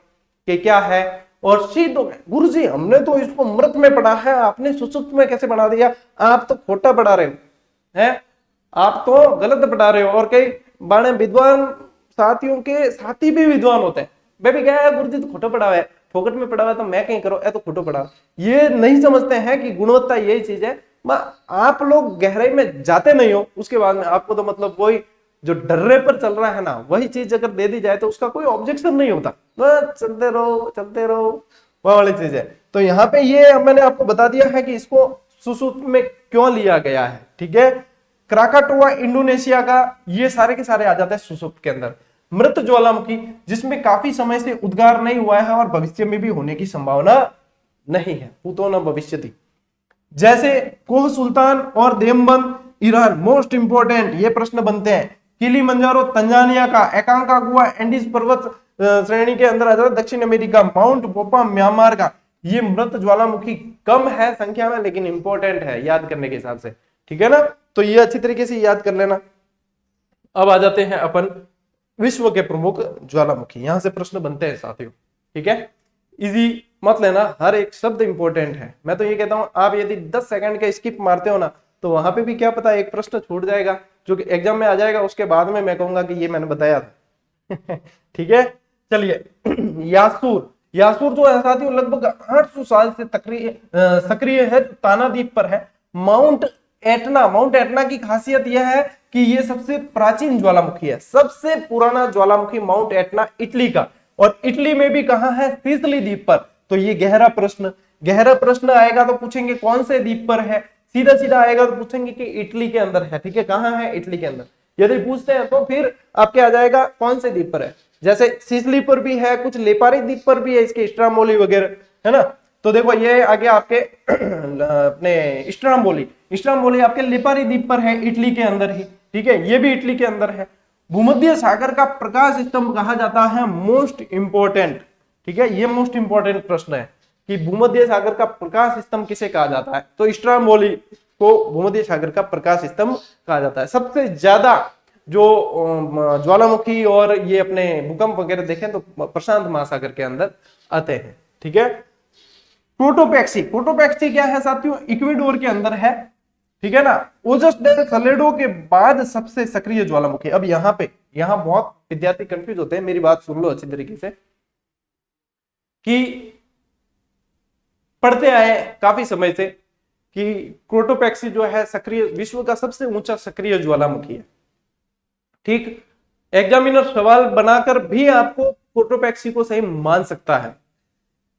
कि क्या है, और सीधो गुरु जी हमने तो इसको मृत में पढ़ा है, आपने सुसुप्त में कैसे बना दिया, आप तो खोटा पढ़ा रहे हो, हैं आप तो गलत पढ़ा रहे हो। और कई बाणे विद्वान साथियों के साथी भी विद्वान होते हैं, वे भी क्या है गुरु जी तो खोटा पढ़ा है, फोकट में पढ़ा हुआ है तो मैं कहीं करो, तो खोटो पढ़ा। ये नहीं समझते हैं कि गुणवत्ता यही चीज है। आप लोग गहराई में जाते नहीं हो, उसके बाद में आपको तो मतलब वही जो डर्रे पर चल रहा है ना, वही चीज अगर दे दी जाए तो उसका कोई ऑब्जेक्शन नहीं होता, बस चलते रहो, वह वाली चीज है। तो यहाँ पे ये मैंने आपको बता दिया है कि इसको सुसुप्त में क्यों लिया गया है, ठीक है। क्राकाटोआ इंडोनेशिया का, ये सारे के सारे आ जाते हैं सुसुप्त के अंदर। मृत ज्वालामुखी जिसमें काफी समय से उद्गार नहीं हुआ है और भविष्य में भी होने की संभावना नहीं है, पूतो न भविष्यति। जैसे कोह सुल्तान और देवबंद ईरान, मोस्ट इंपोर्टेंट ये प्रश्न बनते हैं। किलिमंजारो तंजानिया का, एकांकागुआ एंडीज पर्वत श्रेणी के अंदर आ जाता है दक्षिण अमेरिका, माउंट पोपा म्यांमार का। ये मृत ज्वालामुखी कम है संख्या में लेकिन इंपॉर्टेंट है याद करने के हिसाब से, ठीक है ना। तो ये अच्छी तरीके से याद कर लेना। अब आ जाते हैं अपन विश्व के प्रमुख ज्वालामुखी, यहां से प्रश्न बनते हैं साथियों, ठीक है। इजी मत लेना, हर एक शब्द इंपॉर्टेंट है। मैं तो ये कहता हूं आप यदि 10 सेकंड का स्किप मारते हो ना तो वहां पे भी क्या पता एक प्रश्न छूट जाएगा जो कि एग्जाम में आ जाएगा, उसके बाद में मैं कहूंगा कि ये मैंने बताया था ठीक है। चलिए यासूर जो है साथियों लगभग 800 साल से सक्रिय है, ताना द्वीप पर है। माउंट एटना की खासियत यह है कि ये सबसे प्राचीन ज्वालामुखी है, सबसे पुराना ज्वालामुखी माउंट एटना इटली का, और इटली में भी कहां है, सिसिली द्वीप पर। तो ये गहरा प्रश्न आएगा तो पूछेंगे कौन से द्वीप पर है, सीधा आएगा तो पूछेंगे कि इटली के अंदर है, ठीक है, कहां है, इटली के अंदर। यदि पूछते हैं तो फिर आपके आ जाएगा कौन से द्वीप पर है, जैसे सिसिली पर भी है, कुछ लेपारी द्वीप पर भी है, इसके स्ट्रामोली वगैरह है ना। तो देखो ये आगे आपके अपने स्ट्रामोली आपके लिपारी द्वीप पर है, इटली के अंदर ही, ठीक है, ये भी इटली के अंदर है। भूमध्य सागर का प्रकाश स्तंभ कहा जाता है मोस्ट इंपोर्टेंट, ठीक है, ये मोस्ट इंपोर्टेंट प्रश्न है कि भूमध्य सागर का प्रकाश स्तंभ किसे कहा जाता है, तो स्ट्रामोली को भूमध्य सागर का प्रकाश स्तंभ कहा जाता है। सबसे ज्यादा जो ज्वालामुखी और ये अपने भूकंप वगैरह देखें तो प्रशांत महासागर के अंदर आते हैं, ठीक है। प्रोटोपैक्सी क्या है साथियों, इक्वेडोर के अंदर है, ठीक है ना। ओजस डेल सलेडो के बाद सबसे सक्रिय ज्वालामुखी। अब यहाँ बहुत विद्यार्थी कंफ्यूज होते हैं, मेरी बात सुन लो अच्छी तरीके से, कि पढ़ते आए काफी समय से कि प्रोटोपैक्सी जो है सक्रिय, विश्व का सबसे ऊंचा सक्रिय ज्वालामुखी है, ठीक। एग्जामिनर सवाल बनाकर भी आपको प्रोटोपैक्सी को सही मान सकता है,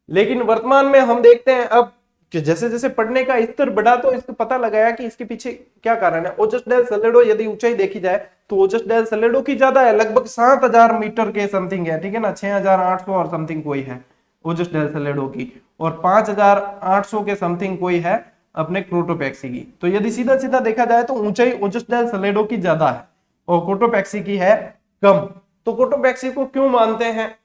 लेकिन वर्तमान में हम देखते हैं अब कि जैसे जैसे पढ़ने का स्तर बढ़ा तो इसको पता लगाया कि इसके पीछे क्या कारण है। ओजस डेल सलेडो यदि ऊंचाई देखी जाए तो ओजस डेल सलेडो की ज्यादा है, लगभग 7000 मीटर के समथिंग है, ठीक है ना, 6800 और समथिंग कोई है ओजस डेल सलेडो की, और 5800 के समथिंग कोई है अपने प्रोटोपैक्सी की। तो यदि सीधा सीधा देखा जाए तो ऊंचाई ओजस डेल सलेडो की ज्यादा है और प्रोटोपैक्सी की है कम। तो प्रोटोपैक्सी को क्यों मानते हैं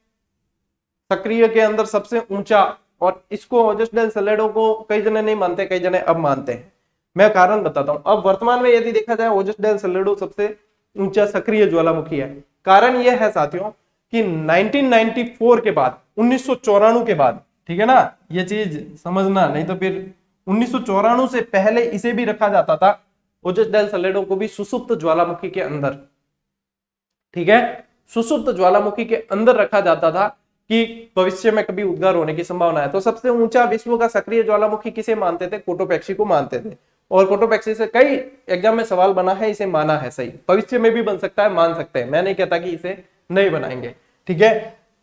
सक्रिय के अंदर सबसे ऊंचा, और इसको ओजस डेल सलेडो को कई जने नहीं मानते, कई जने अब मानते हैं। मैं कारण बताता हूं। अब वर्तमान में यदि देखा जाए ओजस डेल सलेडो सबसे ऊंचा सक्रिय ज्वालामुखी है। कारण यह है साथियों कि 1994 के बाद, 1994 के बाद, ठीक है ना, ये चीज समझना, नहीं तो फिर 1994 से पहले इसे भी रखा जाता था, ओजस डेल सलेडो को भी सुसुप्त ज्वालामुखी के अंदर, ठीक है। सुषुप्त ज्वालामुखी के अंदर रखा जाता था कि भविष्य में कभी उद्गार होने की संभावना है। तो सबसे ऊंचा विश्व का सक्रिय ज्वालामुखी किसे मानते थे? कोटोपैक्सी को मानते थे। और कोटोपैक्सी से कई एग्जाम में सवाल बना है, इसे माना है सही, भविष्य में भी बन सकता है, मान सकते हैं, मैं नहीं कहता कि इसे नहीं बनाएंगे, ठीक है।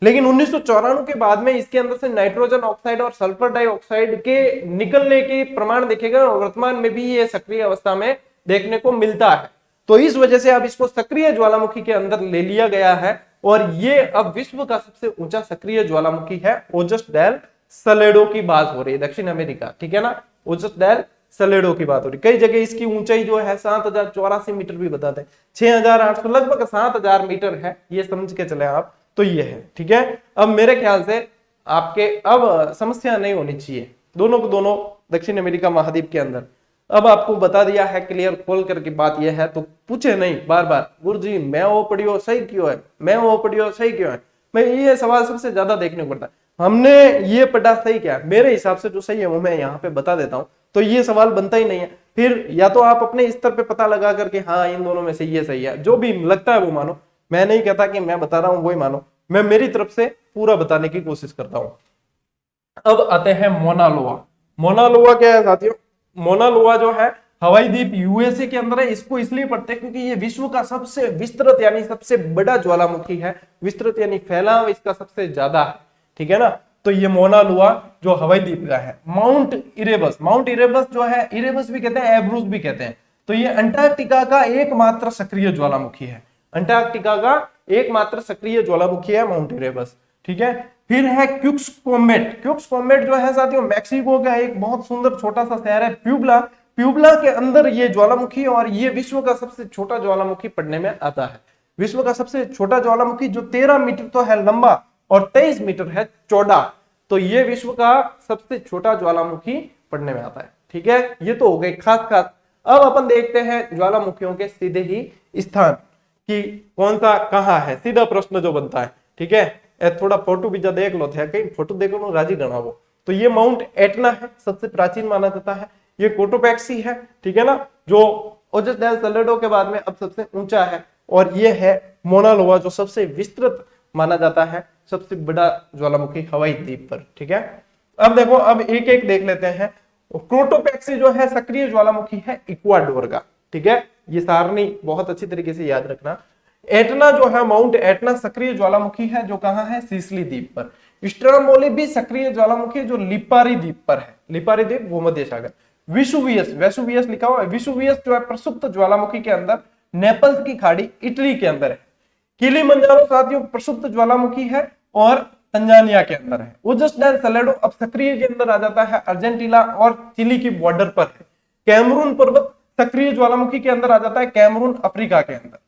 लेकिन 1994 के बाद में इसके अंदर से नाइट्रोजन ऑक्साइड और सल्फर डाइऑक्साइड के निकलने के प्रमाण देखेगा, वर्तमान में भी ये सक्रिय अवस्था में देखने को मिलता है। तो इस वजह से अब इसको सक्रिय ज्वालामुखी के अंदर ले लिया गया है और ये अब विश्व का सबसे ऊंचा सक्रिय ज्वालामुखी है। ओजस डेल सलेडो की बात हो रही है, दक्षिण अमेरिका, ठीक है ना, ओजस डेल सलेडो की बात हो रही। कई जगह इसकी ऊंचाई जो है 7084 मीटर भी बताते हैं, 6800 लगभग 7000 मीटर है, ये समझ के चले आप। तो ये है, ठीक है। अब मेरे ख्याल से आपके अब समस्या नहीं होनी चाहिए, दोनों को दोनों दक्षिण अमेरिका महाद्वीप के अंदर। अब आपको बता दिया है क्लियर खोल करके, बात यह है, तो पूछे नहीं बार बार गुरुजी मैं वो पढ़ियो सही क्यों है, मैं वो पढ़ियो सही क्यों है। मैं ये सवाल सबसे ज्यादा देखने को पड़ता है, हमने ये पढ़ा सही क्या है, मेरे हिसाब से जो सही है वो मैं यहाँ पे बता देता हूँ, तो ये सवाल बनता ही नहीं है। फिर या तो आप अपने स्तर पे पता लगा करके हाँ इन दोनों में से ये सही है, जो भी लगता है वो मानो। मैं नहीं कहता कि मैं बता रहा हूँ वही मानो, मैं मेरी तरफ से पूरा बताने की कोशिश करता हूँ। अब आते हैं मोना लोआ। मोना लोआ क्या है साथियों? मोना लोआ जो है हवाई द्वीप यूएसए के अंदर है। इसको इसलिए पढ़ते हैं क्योंकि ये विश्व का सबसे विस्तृत यानी सबसे बड़ा ज्वालामुखी है, विस्तृत यानी फैलाव इसका सबसे ज्यादा है, ठीक है ना। तो ये मोना लोआ जो हवाई द्वीप का है। माउंट इरेबस, माउंट इरेबस जो है, इरेबस भी कहते हैं, एब्रूस भी कहते हैं, तो ये अंटार्कटिका का एकमात्र सक्रिय ज्वालामुखी है। अंटार्कटिका का एकमात्र सक्रिय ज्वालामुखी है माउंट इरेबस, ठीक है। फिर है क्यूक्स कॉमेट। क्यूक्स कॉमेट जो है साथियों मैक्सिको का एक बहुत सुंदर छोटा सा शहर है प्यूबला। प्यूबला के अंदर ये ज्वालामुखी, और ये विश्व का सबसे छोटा ज्वालामुखी पढ़ने में आता है। विश्व का सबसे छोटा ज्वालामुखी जो 13 मीटर तो है लंबा और 23 मीटर है चौड़ा, तो ये विश्व का सबसे छोटा ज्वालामुखी पढ़ने में आता है, ठीक है। ये तो हो गई खास खास। अब अपन देखते हैं ज्वालामुखियों के सीधे ही स्थान कि कौन सा कहाँ है, सीधा प्रश्न जो बनता है, ठीक है। थोड़ा फोटो भी जा देख लो थे, कहीं फोटो देखो ना राजी गणा वो। तो ये माउंट एटना है, सबसे प्राचीन माना जाता है। ये कोटोपैक्सी है, ठीक है ना, जो ओजस डेल सलेडो के बाद में अब सबसे ऊंचा है। और ये है मोना लोआ जो सबसे विस्तृत माना जाता है, सबसे बड़ा ज्वालामुखी हवाई द्वीप पर, ठीक है। अब देखो, अब एक एक देख लेते हैं। कोटोपैक्सी जो है सक्रिय ज्वालामुखी है इक्वाडोर का, ठीक है। ये सारणी बहुत अच्छी तरीके से याद रखना। एटना जो है, माउंट एटना सक्रिय ज्वालामुखी है जो कहां है? सिसिली द्वीप पर। स्ट्रोमोली भी सक्रिय ज्वालामुखी जो लिपारी द्वीप पर है। लिपारी द्वीप भूमध्य सागर। वेसुवियस, वेसुवियस लिखा हुआ है, वेसुवियस जो है प्रसुप्त ज्वालामुखी के अंदर नेपल्स की खाड़ी इटली के अंदर है। किलिमंजारो साथियों प्रसुप्त ज्वालामुखी है और तंजानिया के अंदर है। ओजस डेल सलेडो अब सक्रिय के अंदर आ जाता है, अर्जेंटीना और चिली की बॉर्डर पर है। कैमरून पर्वत सक्रिय ज्वालामुखी के अंदर आ जाता है, कैमरून अफ्रीका के अंदर।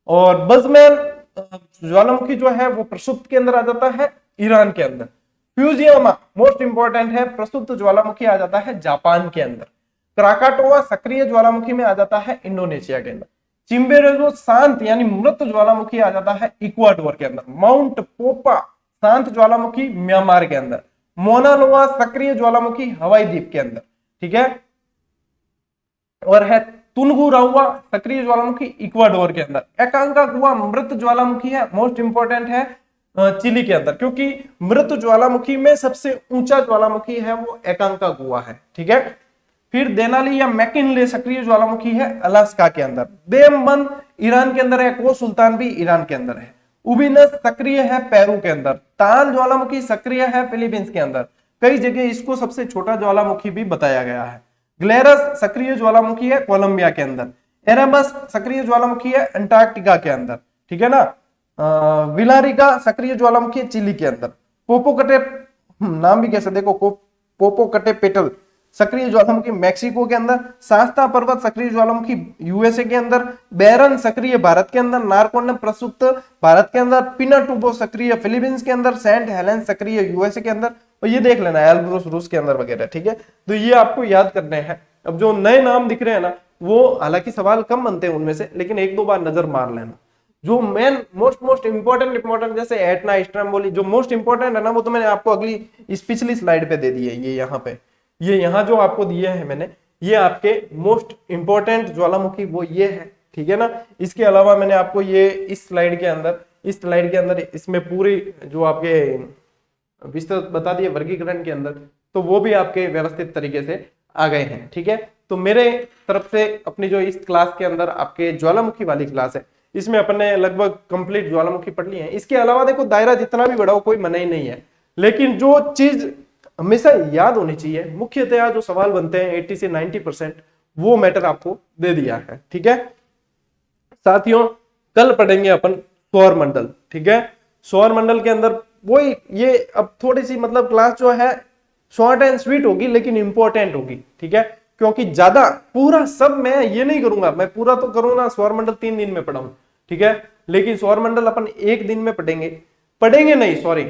और बजमैन ज्वालामुखी जो है वो प्रसुप्त के अंदर आ जाता है, ईरान के अंदर। फ्यूजियामा मोस्ट इंपॉर्टेंट है, प्रसुप्त ज्वालामुखी आ जाता है जापान के अंदर। क्राकाटोआ सक्रिय ज्वालामुखी में आ जाता है इंडोनेशिया के अंदर। चिम्बेरेजो शांत यानी मृत ज्वालामुखी आ जाता है इक्वाडोर के अंदर। माउंट पोपा शांत ज्वालामुखी म्यांमार के अंदर। मोना लोआ सक्रिय ज्वालामुखी हवाई द्वीप के अंदर, ठीक है। और है तुनगुराहुआ सक्रिय ज्वालामुखी इक्वाडोर के अंदर। एकांकागुआ मृत ज्वालामुखी है, मोस्ट इंपोर्टेंट है चिली के अंदर, क्योंकि मृत ज्वालामुखी में सबसे ऊंचा ज्वालामुखी है वो एकांकागुआ है, ठीक है। फिर देनाली या मैकिनले सक्रिय ज्वालामुखी है अलास्का के अंदर। देमबंद ईरान के अंदर है, को सुल्तान भी ईरान के अंदर है। उबिनस सक्रिय है पेरू के अंदर। ताल ज्वालामुखी सक्रिय है फिलीपींस के अंदर। कई जगह इसको सबसे छोटा ज्वालामुखी भी बताया गया है। ग्लेरस सक्रिय ज्वालामुखी है कोलंबिया के अंदर। एरेबस सक्रिय ज्वालामुखी है अंटार्कटिका के अंदर, ठीक है ना। विलारिका सक्रिय ज्वालामुखी है चिली के अंदर। पोपोकटे नाम भी कैसे देखो, पोपोकटे पेटल सक्रिय ज्वालामुखी मैक्सिको के अंदर। शास्ता पर्वत सक्रिय ज्वालामुखी यूएसए के अंदर। बैरन सक्रिय भारत के अंदर। नारकोंडम प्रसुप्त भारत के अंदर। पिनाटुबो सक्रिय फिलीपींस के अंदर। सेंट हेलेन सक्रिय यूएसए के अंदर। और ये देख लेना एल्ब्रूस रूस के अंदर वगैरह, ठीक है। तो ये आपको याद करने हैं। अब जो नए नाम दिख रहे हैं ना, वो हालांकि सवाल कम बनते हैं उनमें से, लेकिन एक दो बार नजर मार लेना। जो मेन मोस्ट इंपोर्टेंट जैसे एटना स्ट्रोम्बोली जो मोस्ट इंपोर्टेंट है ना, वो तो मैंने आपको अगली इस पिछली स्लाइड पे दे दी है। ये यहाँ पे, ये यहाँ जो आपको दिए हैं मैंने, ये आपके मोस्ट इंपोर्टेंट ज्वालामुखी वो ये है, ठीक है ना। इसके अलावा मैंने आपको ये इस स्लाइड के अंदर इस स्लाइड के अंदर इसमें पूरी जो आपके विस्तृत बता दिए वर्गीकरण के अंदर, तो वो भी आपके व्यवस्थित तरीके से आ गए हैं। ठीक है, तो मेरे तरफ से अपनी जो इस क्लास के अंदर आपके ज्वालामुखी वाली क्लास है, इसमें अपन ने लगभग कंप्लीट ज्वालामुखी पढ़ ली है। इसके अलावा देखो दायरा जितना भी बड़ा हो कोई मना ही नहीं है, लेकिन जो चीज हमेशा याद होनी चाहिए, मुख्यतया जो सवाल बनते हैं 80 से 90% वो मैटर आपको दे दिया है। ठीक है साथियों, कल पढ़ेंगे अपन सौर मंडल। ठीक है, सौर मंडल के अंदर वही ये अब थोड़ी सी मतलब क्लास जो है शॉर्ट एंड स्वीट होगी लेकिन इंपॉर्टेंट होगी। ठीक है, क्योंकि ज्यादा पूरा सब मैं ये नहीं करूंगा, मैं पूरा तो करूंगा सौर मंडल 3 दिन में पढ़ाऊं। ठीक है, लेकिन सौर मंडल अपन 1 दिन में पढ़ेंगे नहीं, सॉरी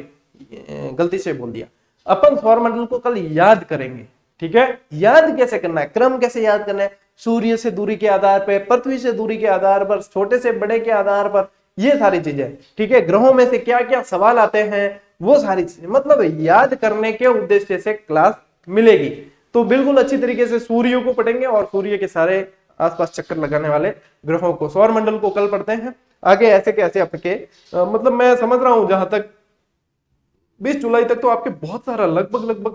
गलती से बोल दिया, अपन सौर मंडल को कल याद करेंगे। ठीक है, याद कैसे करना है, क्रम कैसे याद करना है, सूर्य से दूरी के आधार पर, पृथ्वी से दूरी के आधार पर, छोटे से बड़े के आधार पर, ये सारी चीजें। ठीक है, ग्रहों में से क्या क्या सवाल आते हैं, वो सारी चीजें मतलब याद करने के उद्देश्य से क्लास मिलेगी। तो बिल्कुल अच्छी तरीके से सूर्य को पढ़ेंगे और सूर्य के सारे आसपास चक्कर लगाने वाले ग्रहों को, सौर मंडल को कल पढ़ते हैं। आगे ऐसे कैसे आपके मतलब मैं समझ रहा हूं जहां तक 20 जुलाई तक तो आपके बहुत सारा लगभग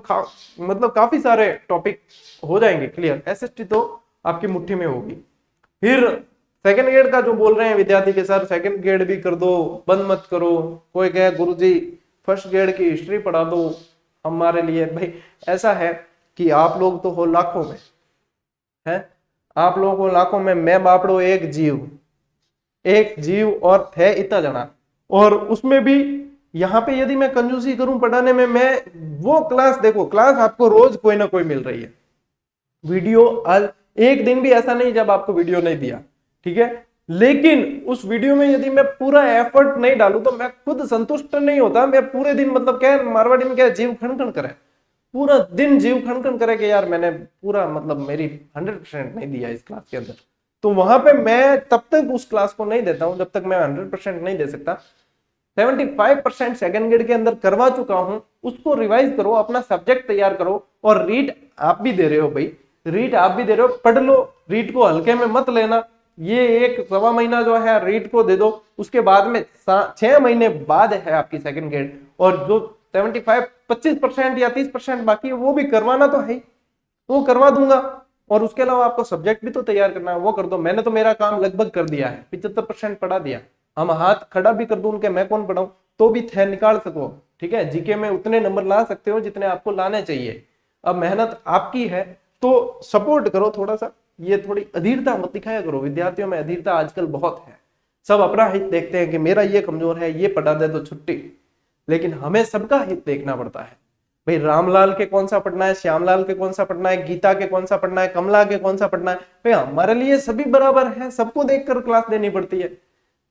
मतलब काफी सारे टॉपिक हो जाएंगे क्लियर। एसएसटी तो आपकी मुट्ठी में होगी। फिर सेकंड ग्रेड का जो बोल रहे हैं विद्यार्थी के सर सेकंड ग्रेड भी कर दो, बंद मत करो, कोई कहे गुरुजी फर्स्ट ग्रेड की हिस्ट्री पढ़ा दो हमारे लिए। भाई ऐसा है कि आप लोग तो हो लाखों में, है आप लोगों को लाखों में, मैं बापड़ो एक जीव और थे इतना जना, और उसमें भी यहाँ पे यदि मैं कंजूसी करूं पढ़ाने में, मैं वो क्लास देखो, क्लास आपको रोज कोई ना कोई मिल रही है। वीडियो आज एक दिन भी ऐसा नहीं जब आपको वीडियो नहीं दिया। ठीक है, लेकिन उस वीडियो में यदि मैं पूरा एफर्ट नहीं डालूं तो मैं खुद संतुष्ट नहीं होता। मैं पूरे दिन मतलब क्या मारवाड़ी में क्या जीव खनखन करे, पूरा दिन जीव खनखन करे कि यार मैंने पूरा मतलब मेरी 100% नहीं दिया इस क्लास के अंदर। तो वहां पे मैं तब तक उस क्लास को नहीं देता हूं जब तक मैं 100% नहीं दे सकता। 75% सेकंड ग्रेड के अंदर करवा चुका हूं, उसको रिवाइज करो, अपना सब्जेक्ट तैयार करो। और रीड आप भी दे रहे हो भाई, रीड आप भी दे रहे हो, पढ़ लो, रीड को हल्के में मत लेना। ये 1-1.25 महीना जो है रीड को दे दो, उसके बाद में 6 महीने बाद है आपकी सेकंड ग्रेड। और जो 25% या 30% बाकी है वो भी करवाना तो है, वो करवा दूंगा। और उसके अलावा आपको सब्जेक्ट भी तो तैयार करना है, वो कर दो। मैंने तो मेरा काम लगभग कर दिया है, 75% पढ़ा दिया। हम हाथ खड़ा भी कर दूं उनके, मैं कौन पढ़ाऊं, तो भी थे निकाल सको। ठीक है, जीके में उतने नंबर ला सकते हो जितने आपको लाने चाहिए। अब मेहनत आपकी है तो सपोर्ट करो थोड़ा सा, ये थोड़ी अधीरता मत दिखाया करो। विद्यार्थियों में अधीरता आजकल बहुत है, सब अपना हित देखते हैं कि मेरा ये कमजोर है, ये पढ़ा दे तो छुट्टी। लेकिन हमें सबका हित देखना पड़ता है भाई। रामलाल के कौन सा पढ़ना है, श्यामलाल के कौन सा पढ़ना है, गीता के कौन सा पढ़ना है, कमला के कौन सा पढ़ना है, भाई हमारे लिए सभी बराबर है, सबको देखकर क्लास देनी पड़ती है।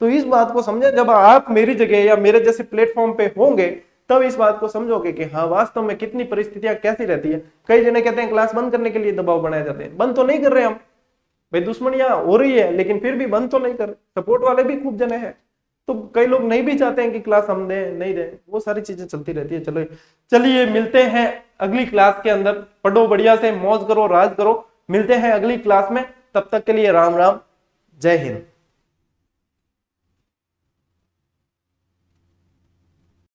तो इस बात को समझे, जब आप मेरी जगह या मेरे जैसे प्लेटफॉर्म पे होंगे तब इस बात को समझोगे कि हाँ वास्तव में कितनी परिस्थितियां कैसी रहती है। कई जने कहते हैं क्लास बंद करने के लिए दबाव बनाए जाते हैं, बंद तो नहीं कर रहे हम भाई, दुश्मनियां हो रही है लेकिन फिर भी बंद तो नहीं कर, सपोर्ट वाले भी खूब जने हैं। तो कई लोग नहीं भी चाहते हैं कि क्लास हम दें नहीं दें, वो सारी चीजें चलती रहती है। चलो चलिए मिलते हैं अगली क्लास के अंदर, पढ़ो बढ़िया से, मौज करो, राज करो। मिलते हैं अगली क्लास में, तब तक के लिए राम राम, जय हिंद।